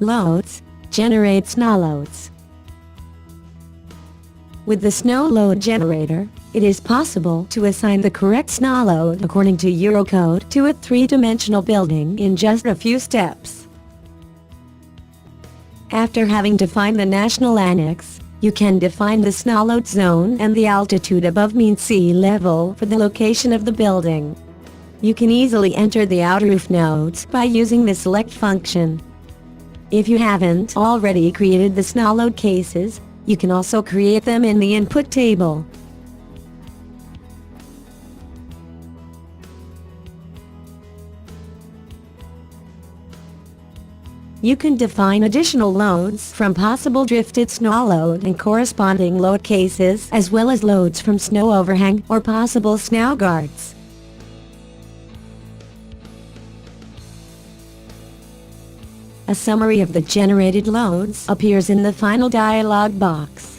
Loads. Generate snow loads. With the snow load generator, it is possible to assign the correct snow load according to Eurocode to a three-dimensional building in just a few steps. After having defined the national annex, you can define the snow load zone and the altitude above mean sea level for the location of the building. You can easily enter the outer roof nodes by using the select function. If you haven't already created the snow load cases, you can also create them in the input table. You can define additional loads from possible drifted snow load and corresponding load cases, as well as loads from snow overhang or possible snow guards. A summary of the generated loads appears in the final dialog box.